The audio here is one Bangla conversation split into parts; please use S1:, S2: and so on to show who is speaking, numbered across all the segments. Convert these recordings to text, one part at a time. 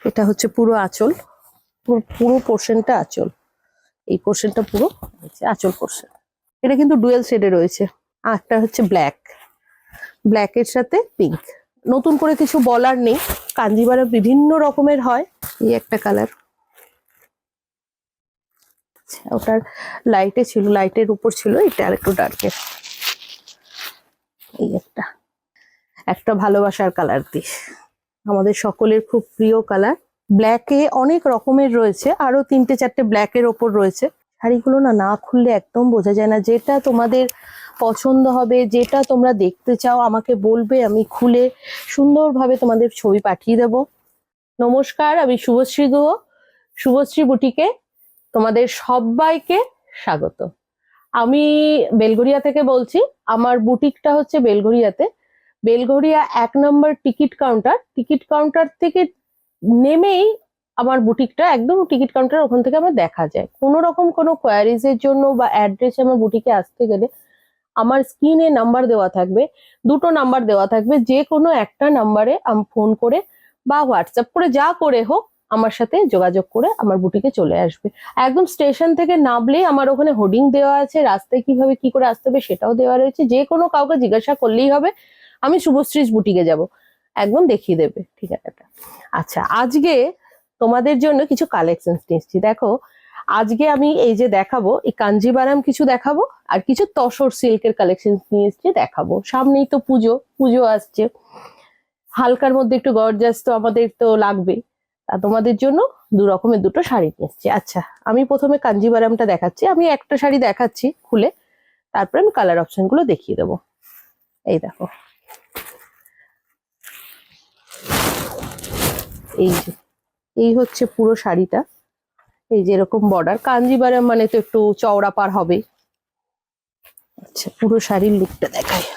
S1: এটা হচ্ছে পুরো আঁচল, পুরো পোর্শনটা আঁচল, এই পোর্শনটা পুরো আঁচল পোর্শন। এটা কিন্তু ডুয়েল শেডে রয়েছে। একটা হচ্ছে ব্ল্যাক, ব্ল্যাকের সাথে পিঙ্ক। নতুন করে কিছু বলার নেই, কাঞ্জিভারাম বিভিন্ন রকমের হয়। এই একটা কালার, ওটার লাইটে ছিল, লাইটের উপর ছিল, এটা আর একটু ডার্কের। এই একটা ভালোবাসার কালার দিস, আমাদের সকলের খুব প্রিয় কালার। ব্ল্যাকে অনেক রকমের রয়েছে, আরো 3-4টে ব্ল্যাকের ওপর রয়েছে। শাড়িগুলো না খুললে একদম বোঝা যায় না। যেটা তোমাদের পছন্দ হবে, যেটা তোমরা দেখতে চাও আমাকে বলবে, আমি খুলে সুন্দরভাবে তোমাদের ছবি পাঠিয়ে দেব। নমস্কার, আমি শুভশ্রী গুহ, শুভশ্রী বুটিকে তোমাদের সবাইকে স্বাগত। আমি বেলঘরিয়া থেকে বলছি। আমার বুটিকটা হচ্ছে বেলঘরিয়াতে, বেলঘরিয়া 1 নম্বর টিকিট কাউন্টার। টিকিট কাউন্টার থেকে নেমেই আমার বুটিকটা, একদম টিকিট কাউন্টার, ওখান থেকে আমার দেখা যায়। কোনো রকম কোনো কোয়ারিজ এর জন্য বা অ্যাড্রেসে আমার বুটিকে আসতে গেলে আমার স্ক্রিনে নাম্বার দেওয়া থাকবে, 2টো নাম্বার দেওয়া থাকবে। যে কোনো একটা নাম্বারে ফোন করে বা হোয়াটসঅ্যাপ করে, যা করে হোক আমার সাথে যোগাযোগ করে আমার বুটিকে চলে আসবে। একদম স্টেশন থেকে নামলেই আমার ওখানে হোর্ডিং দেওয়া আছে, রাস্তায় কিভাবে কি করে আসতে হবে সেটাও দেওয়া রয়েছে। যে কোনো কাউকে জিজ্ঞাসা করলেই হবে আমি শুভশ্রীজ বুটিকে যাব, একদম দেখিয়ে দেবে ঠিকানাটা। আচ্ছা, আজকে তোমাদের জন্য কিছু কালেকশন নিচ্ছি। দেখো, আজকে আমি এই যে দেখাবো, এই কাঞ্জিভারাম কিছু দেখাবো, আর কিছু তসর সিল্কের কালেকশন নিয়ে এসেছি দেখাবো। সামনেই তো পুজো, পুজো আসছে, হালকার মধ্যে একটু গর্জাস তো আমাদের তো লাগবে। তা তোমাদের জন্য 2 রকমের 2টো শাড়ি নিয়ে এসেছি। আচ্ছা, আমি প্রথমে কাঞ্জিভারামটা দেখাচ্ছি। আমি একটা শাড়ি দেখাচ্ছি খুলে, তারপরে আমি কালার অপশন গুলো দেখিয়ে দেবো। এই দেখো, এই যে এই হচ্ছে পুরো শাড়িটা। এই যে এরকম বর্ডার, কাঞ্জিভারাম মানে তো একটু চওড়া পার হবে। আচ্ছা, পুরো শাড়ির লুকটা দেখায়।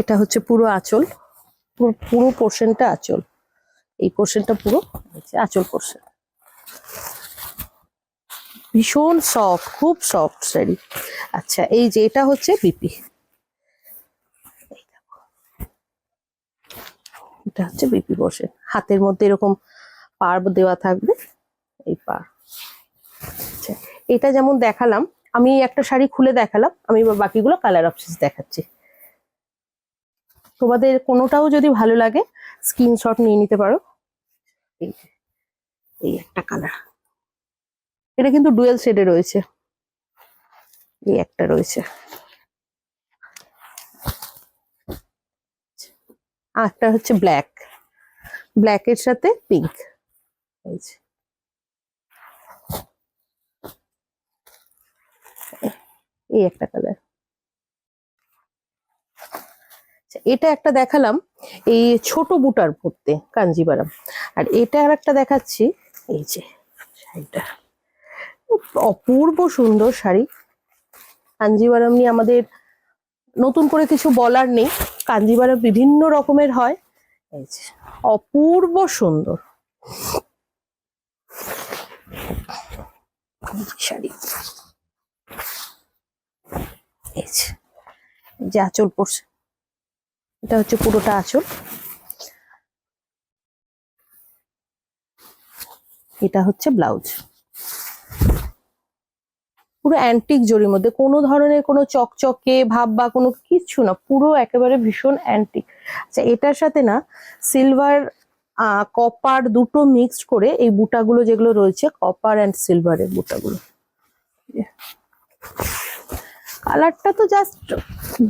S1: এটা হচ্ছে পুরো আঁচল, পুরো পোর্শনটা আঁচল, এই পোর্শনটা পুরো আঁচল পোর্শন। ভীষণ সফট, খুব সফট শাড়ি। আচ্ছা, এই যে এটা হচ্ছে বিপি, এটা হচ্ছে বিপি পোর্শন। হাতের মধ্যে এরকম পার দেওয়া থাকবে, এই পার। আচ্ছা, এটা যেমন দেখালাম, আমি একটা শাড়ি খুলে দেখালাম, আমি বাকিগুলো কালার অপশন দেখাচ্ছি। তোমাদের কোনোটাও যদি ভালো লাগে স্ক্রিনশট নিয়ে নিতে পারো। এই একটা কালার, এটা কিন্তু ডুয়েল শেডে রয়েছে। এই একটা রয়েছে, একটা হচ্ছে ব্ল্যাক, ব্ল্যাকের সাথে পিঙ্ক। এই একটা কালার। এটা একটা দেখালাম এই ছোট বুটার পড়তে কাঞ্জিভারাম, আর এটা আর একটা দেখাচ্ছি। এই যে শাড়িটা অপূর্ব সুন্দর শাড়ি। কাঞ্জিভারাম নিয়ে আমাদের নতুন করে কিছু বলার নেই, কাঞ্জিভারাম বিভিন্ন রকমের হয়। এই যে অপূর্ব সুন্দর শাড়ি। এই যে আঁচল পড়ছে, এটা হচ্ছে পুরোটা আঁচল, এটা হচ্ছে ব্লাউজ। পুরো অ্যান্টিক জরির মধ্যে, কোনো ধরনের কোনো চকচকে ভাব বা কোনো কিছু না, পুরো একেবারে ভীষণ অ্যান্টিক। আচ্ছা, এটার সাথে না সিলভার কপার দুটো মিক্সড করে এই বুটাগুলো যেগুলো রয়েছে, কপার অ্যান্ড সিলভারের বুটাগুলো। কালারটা তো জাস্ট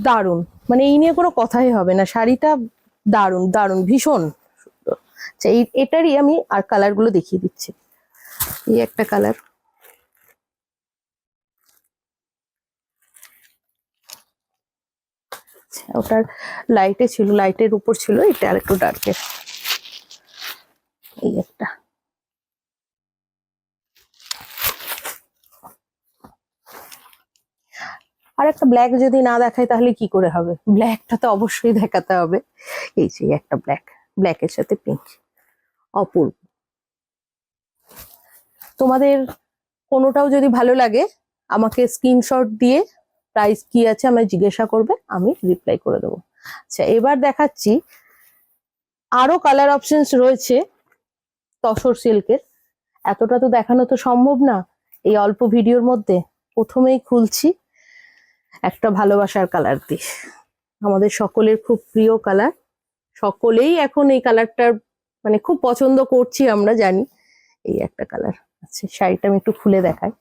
S1: দারুণ, মানে এই নিয়ে কোনো কথাই হবে না। শাড়িটা দারুণ দারুণ, ভীষণ সুন্দর। আচ্ছা, এটারই আমি আর কালারগুলো দেখিয়ে দিচ্ছি। এই একটা কালার, ওটার লাইটে ছিল, লাইটের উপর ছিল, এটা আর একটু ডার্কের। এই একটা, আর একটা ব্ল্যাক যদি না দেখায় তাহলে কি করে হবে, ব্ল্যাকটা তো অবশ্যই দেখাতে হবে। এই যে একটা ব্ল্যাক, ব্ল্যাকের সাথে পিঙ্ক, অপূর্ব। তোমাদের কোনোটাও যদি ভালো লাগে আমাকে স্ক্রিনশট দিয়ে প্রাইস কি আছে আমায় জিজ্ঞাসা করবে, আমি রিপ্লাই করে দেবো। আচ্ছা, এবার দেখাচ্ছি আরো কালার অপশনস রয়েছে তসর সিল্কের। এতটা তো দেখানো তো সম্ভব না এই অল্প ভিডিওর মধ্যে। প্রথমেই খুলছি একটা ভালোবাসার কালার দিয়ে, আমাদের সকলের খুব প্রিয় কালার, সকলেই এখন এই কালারটার মানে খুব পছন্দ করছি আমরা জানি। এই একটা কালার। আচ্ছা, শাড়িটা আমি একটু খুলে দেখাই।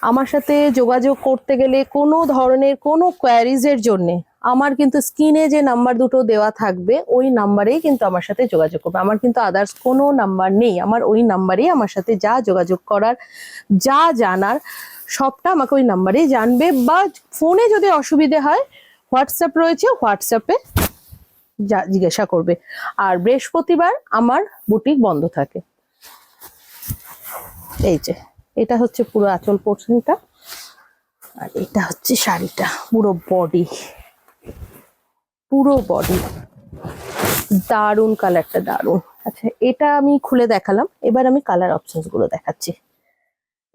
S1: আমার সাথে যোগাযোগ করতে গেলে কোনো ধরনের কোনো কোয়ারিজ এর জন্য আমার কিন্তু স্ক্রিনে যে নাম্বার দুটো দেওয়া থাকবে ওই নাম্বারেই কিন্তু আমার সাথে যোগাযোগ করবে। আমার কিন্তু আদার্স কোনো নাম্বার নেই, আমার ওই নাম্বারেই আমার সাথে যা যোগাযোগ করার, যা জানার সবটা আমাকে ওই নাম্বারেই জানবে। বা ফোনে যদি অসুবিধে হয় হোয়াটসঅ্যাপ রয়েছে, হোয়াটসঅ্যাপে যা জিজ্ঞাসা করবে। আর বৃহস্পতিবার আমার বুটিক বন্ধ থাকে। এই যে এটা হচ্ছে পুরো আঁচল পোর্শনটা, আর এটা হচ্ছে শাড়িটা পুরো বডি, পুরো বডি। দারুন কালারটা, দারুন। আচ্ছা, এটা আমি খুলে দেখালাম, এবার আমি কালার অপশনস গুলো দেখাচ্ছি।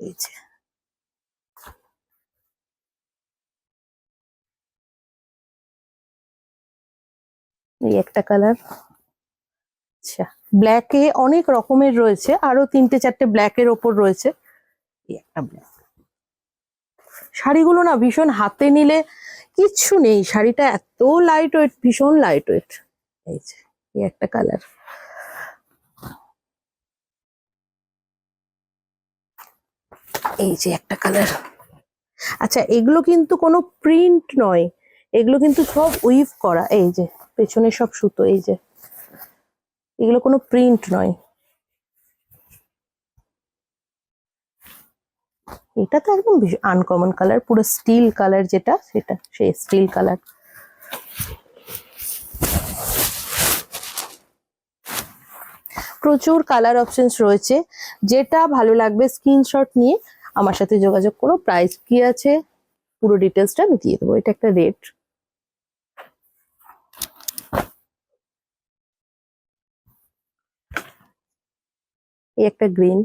S1: এই যে এই একটা কালার। আচ্ছা, ব্ল্যাকে অনেক রকমের রয়েছে, আরো তিনটে চারটে ব্ল্যাকের ওপর রয়েছে। এই একটা ব্ল্যাক। শাড়িগুলো না ভীষণ হাতে নিলে কিচ্ছু নেই, শাড়িটা এত লাইট ওয়েট, ভীষণ লাইট ওয়েট। এই যে এই একটা কালার। এই যে একটা কালার। আচ্ছা, এগুলো কিন্তু কোনো প্রিন্ট নয়, এগুলো কিন্তু সব উইভ করা। এই যে পেছনে সব সুতো, এই যে এগুলো কোনো প্রিন্ট নয়। এটা তো একদম আনকমন কালার, পুরো স্টিল কালার, যেটা সেটা সেই স্টিল কালার। প্রচুর কালার অপশনস রয়েছে, যেটা ভালো লাগবে স্ক্রিনশট নিয়ে আমার সাথে যোগাযোগ করো। প্রাইস কি আছে পুরো ডিটেলসটা আমি দিয়ে দেবো। এটা একটা রেড, এই একটা গ্রিন।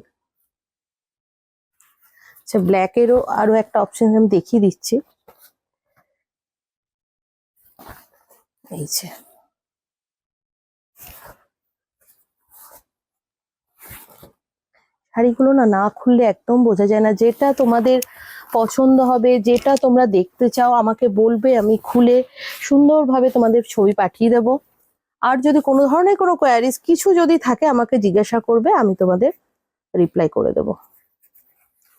S1: আচ্ছা, ব্ল্যাকেরও আরো একটা অপশন আমি দেখিয়ে দিচ্ছি। এই যে শাড়িগুলো না না খুললে একদম বোঝা যায় না। যেটা তোমাদের পছন্দ হবে, যেটা তোমরা দেখতে চাও আমাকে বলবে, আমি খুলে সুন্দরভাবে তোমাদের ছবি পাঠিয়ে দেব। আর যদি কোনো ধরনের কোনো কোয়ারিজ কিছু যদি থাকে আমাকে জিজ্ঞাসা করবে, আমি তোমাদের রিপ্লাই করে দেব।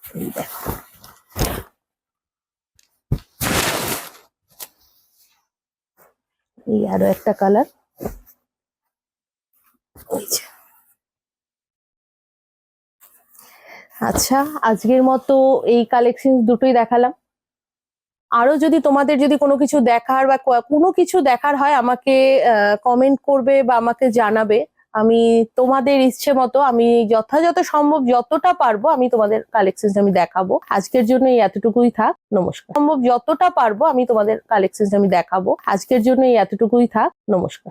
S1: এই দেখো, এই আরো একটা কালার। আচ্ছা, আজকের মতো এই কালেকশন দুটোই দেখালাম। আরো যদি তোমাদের যদি কোনো কিছু দেখার বা কোনো কিছু দেখার হয় আমাকে কমেন্ট করবে বা আমাকে জানাবে। আমি তোমাদের ইচ্ছে মতো আমি যথাযথ সম্ভব যতটা পারবো আমি তোমাদের কালেকশন আমি দেখাবো। আজকের জন্য এই এতটুকুই থাক, নমস্কার। সম্ভব যতটা পারবো আমি তোমাদের কালেকশন আমি দেখাবো। আজকের জন্য এই এতটুকুই থাক, নমস্কার।